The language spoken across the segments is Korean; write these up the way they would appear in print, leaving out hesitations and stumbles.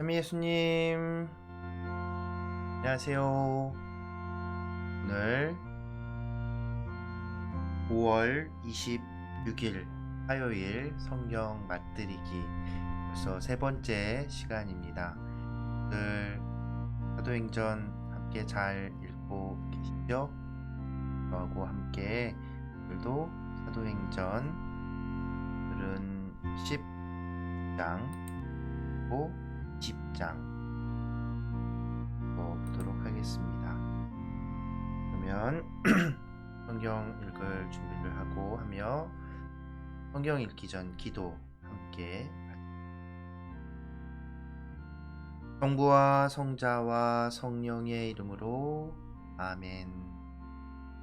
참 예수님, 안녕하세요. 오늘 5월 26일 화요일 성경 맛들이기 벌써 세 번째 시간입니다. 오늘 사도행전 함께 잘 읽고 계시죠? 저하고 함께 오늘도 사도행전 오늘은 10장 그리고 20장 보도록 하겠습니다. 그러면 성경 읽을 준비를 하고 하며 성경 읽기 전 기도 함께 성부와 성자와 성령의 이름으로 아멘.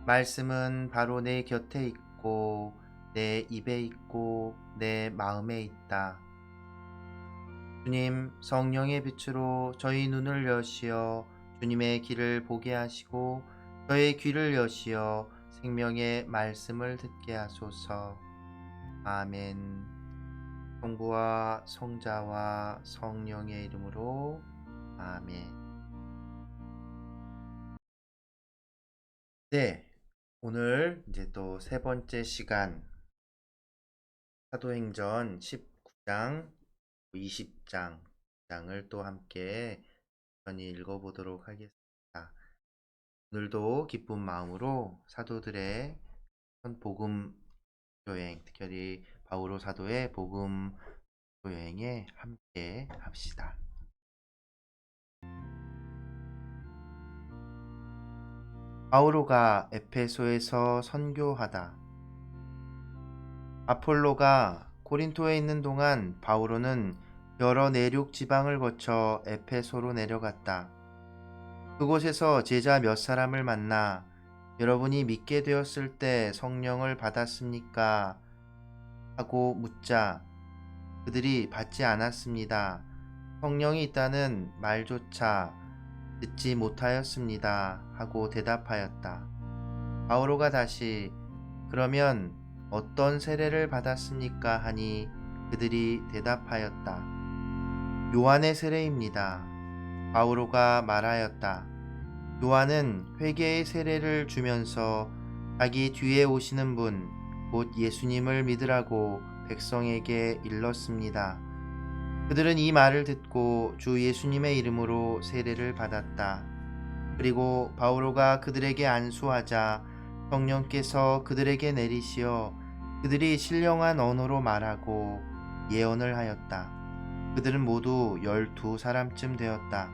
말씀은 바로 내 곁에 있고 내 입에 있고 내 마음에 있다. 주님, 성령의 빛으로 저희 눈을 여시어 주님의 길을 보게 하시고 저의 귀를 여시어 생명의 말씀을 듣게 하소서. 아멘. 성부와 성자와 성령의 이름으로 아멘. 네, 오늘 이제 또 세 번째 시간 사도행전 19장 20장을 또 함께 천천히 읽어보도록 하겠습니다. 오늘도 기쁜 마음으로 사도들의 복음 여행, 특별히 바오로 사도의 복음 여행에 함께 합시다. 바오로가 에페소에서 선교하다. 아폴로가 고린토에 있는 동안 바오로는 여러 내륙 지방을 거쳐 에페소로 내려갔다. 그곳에서 제자 몇 사람을 만나 여러분이 믿게 되었을 때 성령을 받았습니까? 하고 묻자 그들이 받지 않았습니다. 성령이 있다는 말조차 듣지 못하였습니다. 하고 대답하였다. 바오로가 다시 그러면 어떤 세례를 받았습니까? 하니 그들이 대답하였다. 요한의 세례입니다. 바오로가 말하였다. 요한은 회개의 세례를 주면서 자기 뒤에 오시는 분, 곧 예수님을 믿으라고 백성에게 일렀습니다. 그들은 이 말을 듣고 주 예수님의 이름으로 세례를 받았다. 그리고 바오로가 그들에게 안수하자 성령께서 그들에게 내리시어 그들이 신령한 언어로 말하고 예언을 하였다. 그들은 모두 12사람쯤 되었다.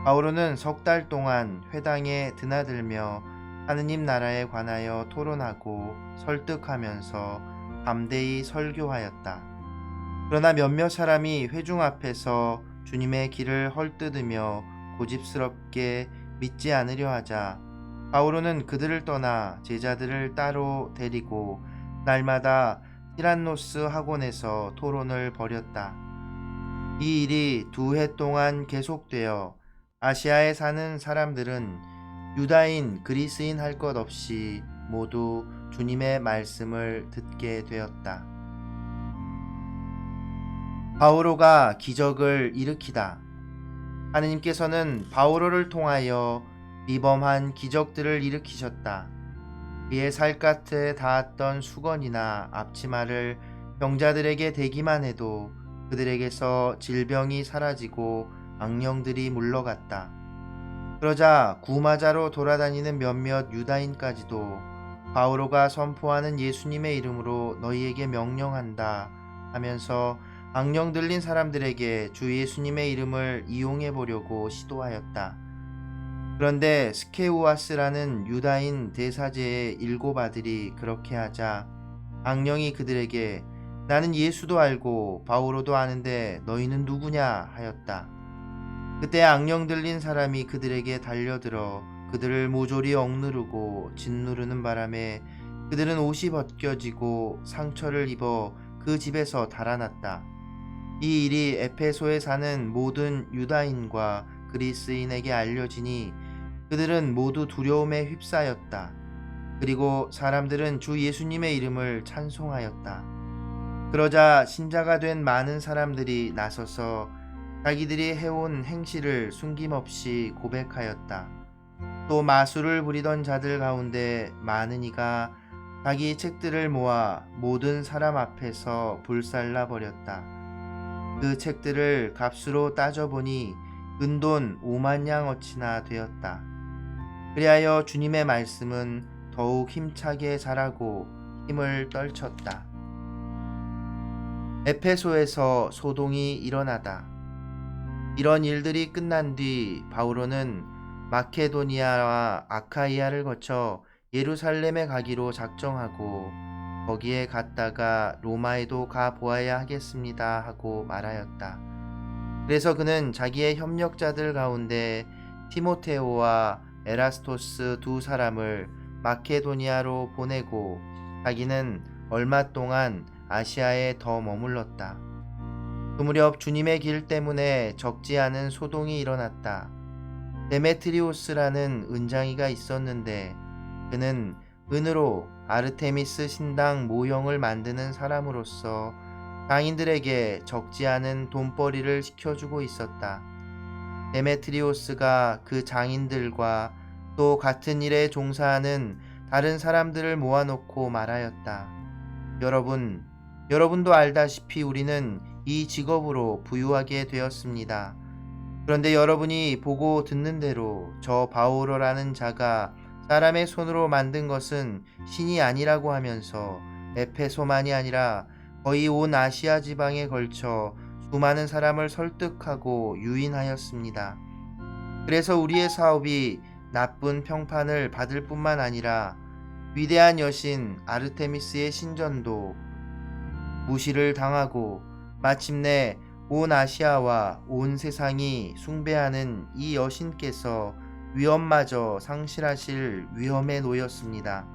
바오로는 석 달 동안 회당에 드나들며 하느님 나라에 관하여 토론하고 설득하면서 담대히 설교하였다. 그러나 몇몇 사람이 회중 앞에서 주님의 길을 헐뜯으며 고집스럽게 믿지 않으려 하자 바오로는 그들을 떠나 제자들을 따로 데리고 날마다 티란노스 학원에서 토론을 벌였다. 이 일이 2해 동안 계속되어 아시아에 사는 사람들은 유다인, 그리스인 할 것 없이 모두 주님의 말씀을 듣게 되었다. 바오로가 기적을 일으키다. 하느님께서는 바오로를 통하여 비범한 기적들을 일으키셨다. 그의 살갗에 닿았던 수건이나 앞치마를 병자들에게 대기만 해도 그들에게서 질병이 사라지고 악령들이 물러갔다. 그러자 구마자로 돌아다니는 몇몇 유다인까지도 바오로가 선포하는 예수님의 이름으로 너희에게 명령한다 하면서 악령 들린 사람들에게 주 예수님의 이름을 이용해 보려고 시도하였다. 그런데 스케우아스라는 유다인 대사제의 7 아들이 그렇게 하자 악령이 그들에게 나는 예수도 알고 바오로도 아는데 너희는 누구냐 하였다. 그때 악령 들린 사람이 그들에게 달려들어 그들을 모조리 억누르고 짓누르는 바람에 그들은 옷이 벗겨지고 상처를 입어 그 집에서 달아났다. 이 일이 에페소에 사는 모든 유다인과 그리스인에게 알려지니 그들은 모두 두려움에 휩싸였다. 그리고 사람들은 주 예수님의 이름을 찬송하였다. 그러자 신자가 된 많은 사람들이 나서서 자기들이 해온 행실을 숨김없이 고백하였다. 또 마술을 부리던 자들 가운데 많은 이가 자기 책들을 모아 모든 사람 앞에서 불살라 버렸다. 그 책들을 값으로 따져보니 은돈 5만 양어치나 되었다. 그리하여 주님의 말씀은 더욱 힘차게 자라고 힘을 떨쳤다. 에페소에서 소동이 일어나다. 이런 일들이 끝난 뒤 바오로는 마케도니아와 아카이아를 거쳐 예루살렘에 가기로 작정하고 거기에 갔다가 로마에도 가 보아야 하겠습니다 하고 말하였다. 그래서 그는 자기의 협력자들 가운데 티모테오와 에라스토스 두 사람을 마케도니아로 보내고 자기는 얼마 동안 아시아에 더 머물렀다. 그 무렵 주님의 길 때문에 적지 않은 소동이 일어났다. 데메트리오스라는 은장이가 있었는데 그는 은으로 아르테미스 신당 모형을 만드는 사람으로서 장인들에게 적지 않은 돈벌이를 시켜주고 있었다. 데메트리오스가 그 장인들과 또 같은 일에 종사하는 다른 사람들을 모아놓고 말하였다. 여러분도 알다시피 우리는 이 직업으로 부유하게 되었습니다. 그런데 여러분이 보고 듣는 대로 저 바오로라는 자가 사람의 손으로 만든 것은 신이 아니라고 하면서 에페소만이 아니라 거의 온 아시아 지방에 걸쳐 수많은 사람을 설득하고 유인하였습니다. 그래서 우리의 사업이 나쁜 평판을 받을 뿐만 아니라 위대한 여신 아르테미스의 신전도 무시를 당하고 마침내 온 아시아와 온 세상이 숭배하는 이 여신께서 위엄마저 상실하실 위험에 놓였습니다.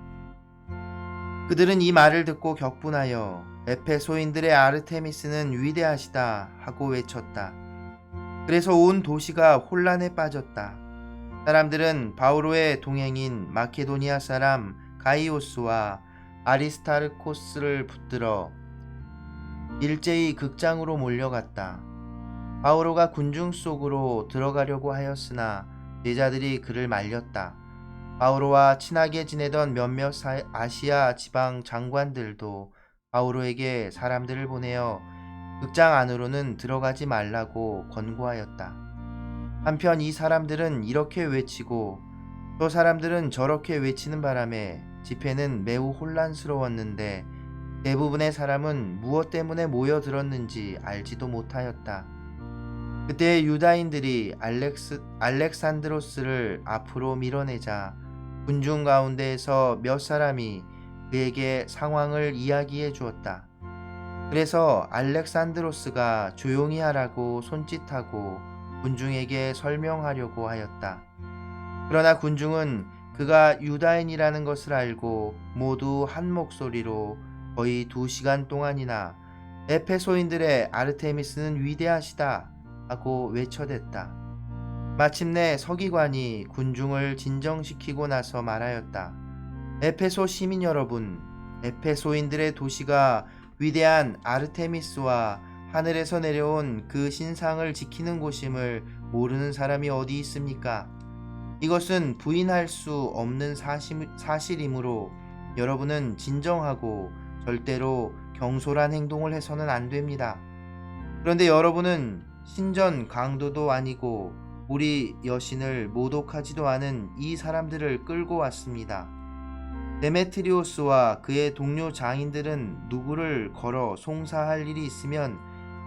그들은 이 말을 듣고 격분하여 에페소인들의 아르테미스는 위대하시다 하고 외쳤다. 그래서 온 도시가 혼란에 빠졌다. 사람들은 바오로의 동행인 마케도니아 사람 가이오스와 아리스타르코스를 붙들어 일제히 극장으로 몰려갔다. 바오로가 군중 속으로 들어가려고 하였으나 제자들이 그를 말렸다. 바오로와 친하게 지내던 몇몇 아시아 지방 장관들도 바오로에게 사람들을 보내어 극장 안으로는 들어가지 말라고 권고하였다. 한편 이 사람들은 이렇게 외치고 또 사람들은 저렇게 외치는 바람에 집회는 매우 혼란스러웠는데 대부분의 사람은 무엇 때문에 모여들었는지 알지도 못하였다. 그때 유다인들이 알렉산드로스를 앞으로 밀어내자 군중 가운데에서 몇 사람이 그에게 상황을 이야기해 주었다. 그래서 알렉산드로스가 조용히 하라고 손짓하고 군중에게 설명하려고 하였다. 그러나 군중은 그가 유다인이라는 것을 알고 모두 한 목소리로 거의 2시간 동안이나 에페소인들의 아르테미스는 위대하시다 하고 외쳐댔다. 마침내 서기관이 군중을 진정시키고 나서 말하였다. 에페소 시민 여러분, 에페소인들의 도시가 위대한 아르테미스와 하늘에서 내려온 그 신상을 지키는 곳임을 모르는 사람이 어디 있습니까? 이것은 부인할 수 없는 사실이므로 여러분은 진정하고 절대로 경솔한 행동을 해서는 안 됩니다. 그런데 여러분은 신전 강도도 아니고 우리 여신을 모독하지도 않은 이 사람들을 끌고 왔습니다. 데메트리오스와 그의 동료 장인들은 누구를 걸어 송사할 일이 있으면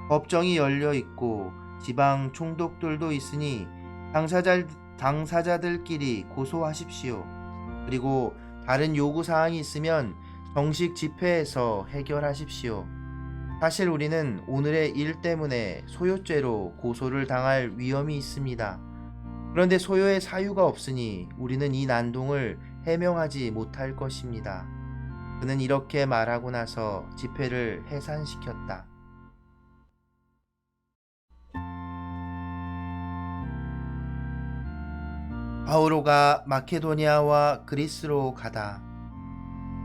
법정이 열려 있고 지방 총독들도 있으니 당사자들끼리 고소하십시오. 그리고 다른 요구사항이 있으면 정식 집회에서 해결하십시오. 사실 우리는 오늘의 일 때문에 소요죄로 고소를 당할 위험이 있습니다. 그런데 소요의 사유가 없으니 우리는 이 난동을 해명하지 못할 것입니다. 그는 이렇게 말하고 나서 집회를 해산시켰다. 바오로가 마케도니아와 그리스로 가다.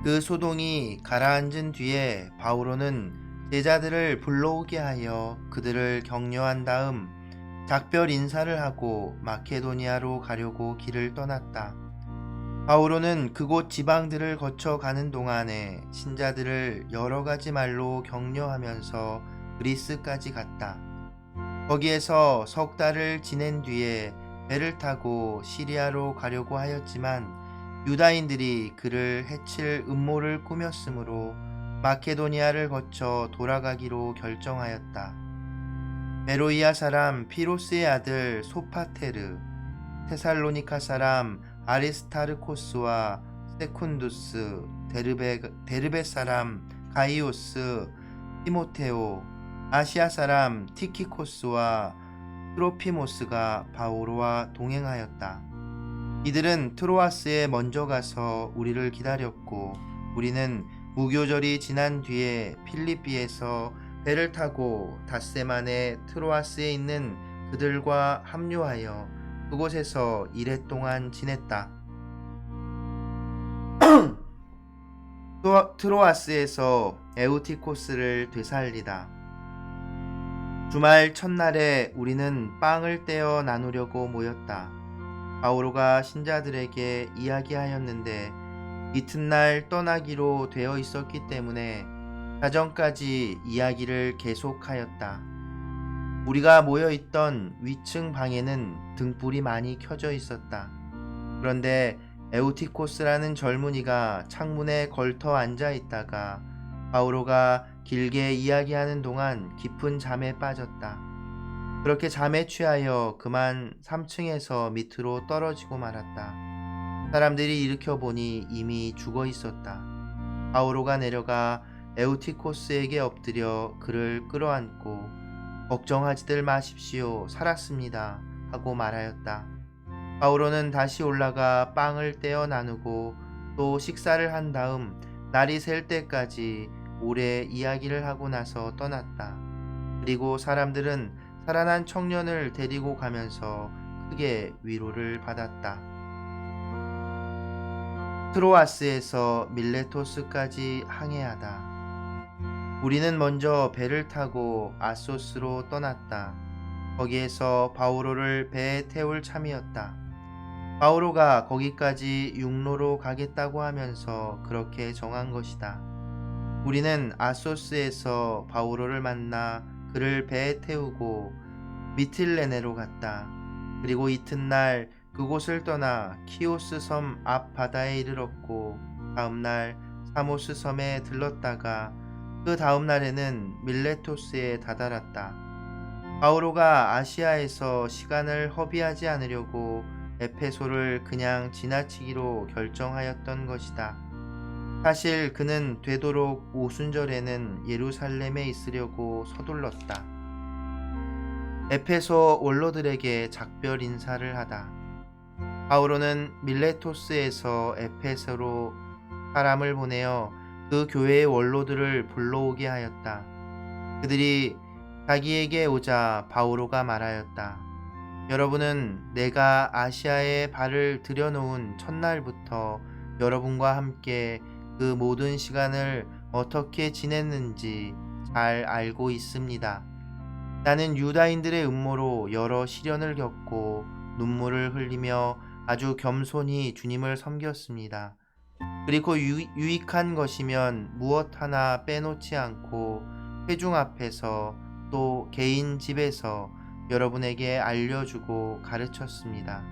그 소동이 가라앉은 뒤에 바오로는 제자들을 불러오게 하여 그들을 격려한 다음 작별 인사를 하고 마케도니아로 가려고 길을 떠났다. 바오로는 그곳 지방들을 거쳐 가는 동안에 신자들을 여러 가지 말로 격려하면서 그리스까지 갔다. 거기에서 석 달을 지낸 뒤에 배를 타고 시리아로 가려고 하였지만 유다인들이 그를 해칠 음모를 꾸몄으므로 마케도니아를 거쳐 돌아가기로 결정하였다. 베로이아 사람 피로스의 아들 소파테르, 테살로니카 사람 아리스타르코스와 세쿤두스, 데르베 사람 가이오스, 티모테오, 아시아 사람 티키코스와 트로피모스가 바오로와 동행하였다. 이들은 트로아스에 먼저 가서 우리를 기다렸고 우리는 무교절이 지난 뒤에 필리삐에서 배를 타고 닷새만에 트로아스에 있는 그들과 합류하여 그곳에서 이래 동안 지냈다. 트로아스에서 에우티코스를 되살리다. 주말 첫날에 우리는 빵을 떼어 나누려고 모였다. 바오로가 신자들에게 이야기하였는데 이튿날 떠나기로 되어 있었기 때문에 자정까지 이야기를 계속하였다. 우리가 모여있던 위층 방에는 등불이 많이 켜져 있었다. 그런데 에우티코스라는 젊은이가 창문에 걸터 앉아 있다가 바오로가 길게 이야기하는 동안 깊은 잠에 빠졌다. 그렇게 잠에 취하여 그만 3층에서 밑으로 떨어지고 말았다. 사람들이 일으켜 보니 이미 죽어 있었다. 바오로가 내려가 에우티코스에게 엎드려 그를 끌어안고 걱정하지들 마십시오. 살았습니다. 하고 말하였다. 바오로는 다시 올라가 빵을 떼어 나누고 또 식사를 한 다음 날이 셀 때까지 오래 이야기를 하고 나서 떠났다. 그리고 사람들은 살아난 청년을 데리고 가면서 크게 위로를 받았다. 트로아스에서 밀레토스까지 항해하다. 우리는 먼저 배를 타고 아소스로 떠났다. 거기에서 바오로를 배에 태울 참이었다. 바오로가 거기까지 육로로 가겠다고 하면서 그렇게 정한 것이다. 우리는 아소스에서 바오로를 만나 그를 배에 태우고 미틸레네로 갔다. 그리고 이튿날 그곳을 떠나 키오스 섬 앞 바다에 이르렀고 다음날 사모스 섬에 들렀다가 그 다음날에는 밀레토스에 다다랐다. 바오로가 아시아에서 시간을 허비하지 않으려고 에페소를 그냥 지나치기로 결정하였던 것이다. 사실 그는 되도록 오순절에는 예루살렘에 있으려고 서둘렀다. 에페소 원로들에게 작별 인사를 하다. 바오로는 밀레토스에서 에페소로 사람을 보내어 그 교회의 원로들을 불러오게 하였다. 그들이 자기에게 오자 바오로가 말하였다. 여러분은 내가 아시아에 발을 들여놓은 첫날부터 여러분과 함께 그 모든 시간을 어떻게 지냈는지 잘 알고 있습니다. 나는 유다인들의 음모로 여러 시련을 겪고 눈물을 흘리며 아주 겸손히 주님을 섬겼습니다. 그리고 유익한 것이면 무엇 하나 빼놓지 않고 회중 앞에서 또 개인 집에서 여러분에게 알려주고 가르쳤습니다.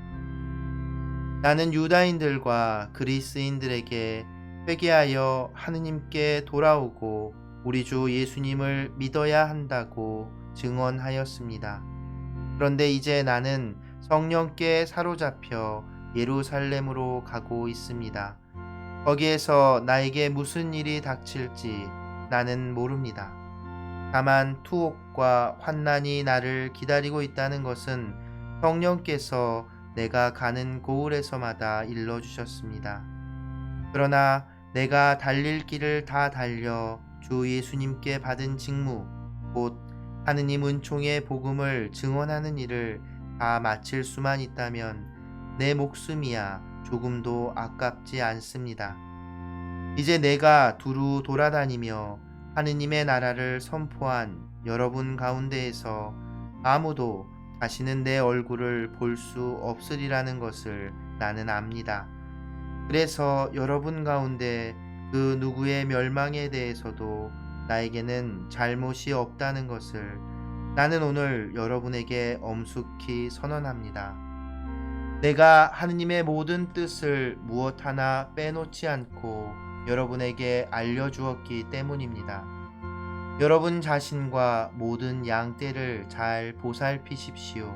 나는 유다인들과 그리스인들에게 회개하여 하느님께 돌아오고 우리 주 예수님을 믿어야 한다고 증언하였습니다. 그런데 이제 나는 성령께 사로잡혀 예루살렘으로 가고 있습니다. 거기에서 나에게 무슨 일이 닥칠지 나는 모릅니다. 다만 투옥과 환난이 나를 기다리고 있다는 것은 성령께서 내가 가는 고을에서마다 일러주셨습니다. 그러나 내가 달릴 길을 다 달려 주 예수님께 받은 직무, 곧 하느님 은총의 복음을 증언하는 일을 다 마칠 수만 있다면 내 목숨이야 조금도 아깝지 않습니다. 이제 내가 두루 돌아다니며 하느님의 나라를 선포한 여러분 가운데에서 아무도 다시는 내 얼굴을 볼 수 없으리라는 것을 나는 압니다. 그래서 여러분 가운데 그 누구의 멸망에 대해서도 나에게는 잘못이 없다는 것을 나는 오늘 여러분에게 엄숙히 선언합니다. 내가 하느님의 모든 뜻을 무엇 하나 빼놓지 않고 여러분에게 알려주었기 때문입니다. 여러분 자신과 모든 양떼를 잘 보살피십시오.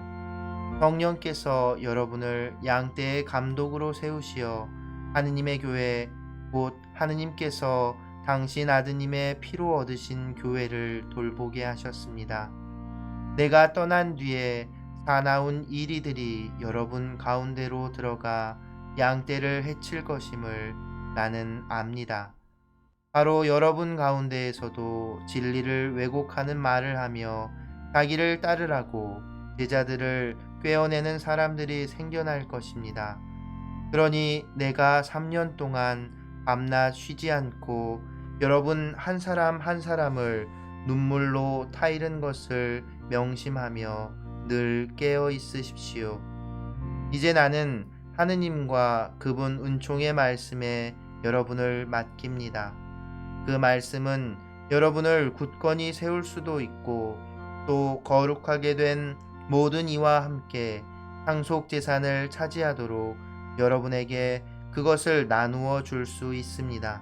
성령께서 여러분을 양떼의 감독으로 세우시어 하느님의 교회, 곧 하느님께서 당신 아드님의 피로 얻으신 교회를 돌보게 하셨습니다. 내가 떠난 뒤에 사나운 이리들이 여러분 가운데로 들어가 양떼를 해칠 것임을 나는 압니다. 바로 여러분 가운데에서도 진리를 왜곡하는 말을 하며 자기를 따르라고 제자들을 꿰어내는 사람들이 생겨날 것입니다. 그러니 내가 3년 동안 밤낮 쉬지 않고 여러분 한 사람 한 사람을 눈물로 타이른 것을 명심하며 늘 깨어 있으십시오. 이제 나는 하느님과 그분 은총의 말씀에 여러분을 맡깁니다. 그 말씀은 여러분을 굳건히 세울 수도 있고 또 거룩하게 된 모든 이와 함께 상속 재산을 차지하도록 여러분에게 그것을 나누어 줄 수 있습니다.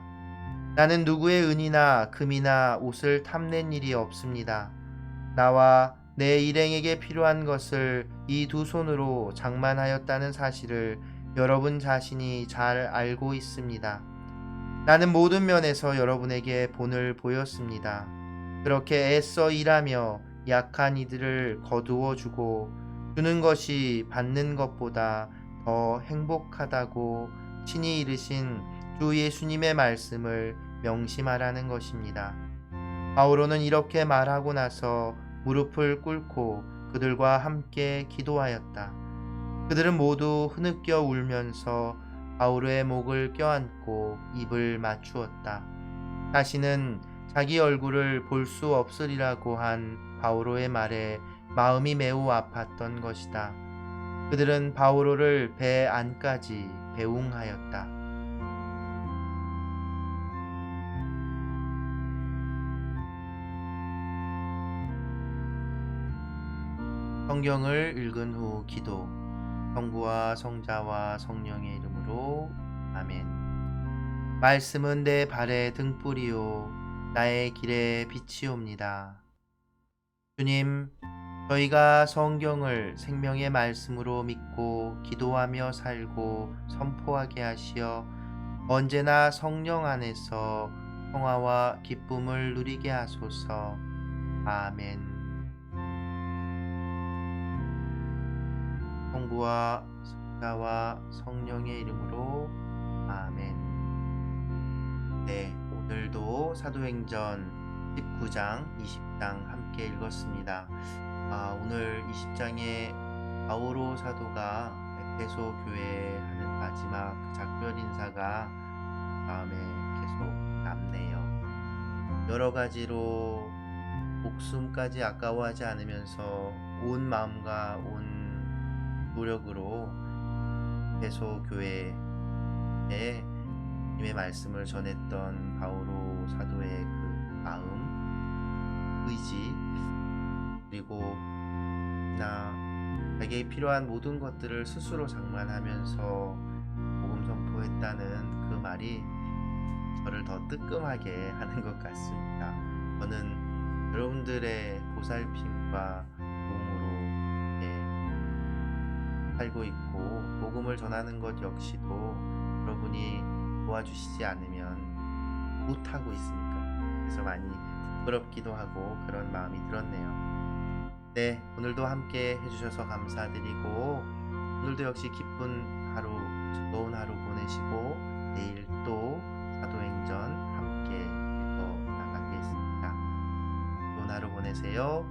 나는 누구의 은이나 금이나 옷을 탐낸 일이 없습니다. 나와 내 일행에게 필요한 것을 이 두 손으로 장만하였다는 사실을 여러분 자신이 잘 알고 있습니다. 나는 모든 면에서 여러분에게 본을 보였습니다. 그렇게 애써 일하며 약한 이들을 거두어 주고 주는 것이 받는 것보다 더 행복하다고 친히 이르신 주 예수님의 말씀을 명심하라는 것입니다. 바오로는 이렇게 말하고 나서 무릎을 꿇고 그들과 함께 기도하였다. 그들은 모두 흐느껴 울면서 바오로의 목을 껴안고 입을 맞추었다. 다시는 자기 얼굴을 볼 수 없으리라고 한 바오로의 말에 마음이 매우 아팠던 것이다. 그들은 바오로를 배 안까지 배웅하였다. 성경을 읽은 후 기도. 성부와 성자와 성령의 이름으로 아멘. 말씀은 내 발의 등불이요 나의 길의 빛이옵니다. 주님, 저희가 성경을 생명의 말씀으로 믿고 기도하며 살고 선포하게 하시어 언제나 성령 안에서 평화와 기쁨을 누리게 하소서. 아멘. 성부와 성자와 성령의 이름으로 아멘. 네, 오늘도 사도행전 19장, 20장 함께 읽었습니다. 오늘 20장에 바오로 사도가 에베소 교회에 하는 마지막 작별 인사가 마음에 계속 남네요. 여러 가지로 목숨까지 아까워하지 않으면서 온 마음과 온 노력으로 에베소 교회에 주님의 말씀을 전했던 바오로 사도의 그 마음, 의지, 그리고 자기에 필요한 모든 것들을 스스로 장만하면서 복음 선포했다는 그 말이 저를 더 뜨끔하게 하는 것 같습니다. 저는 여러분들의 보살핌과 도움으로 살고 있고 복음을 전하는 것 역시도 여러분이 도와주시지 않으면 못하고 있으니까 그래서 많이 부끄럽기도 하고 그런 마음이 들었네요. 네, 오늘도 함께 해주셔서 감사드리고 오늘도 역시 기쁜 하루, 즐거운 하루 보내시고 내일 또 사도행전 함께 읽어 나가겠습니다. 좋은 하루 보내세요.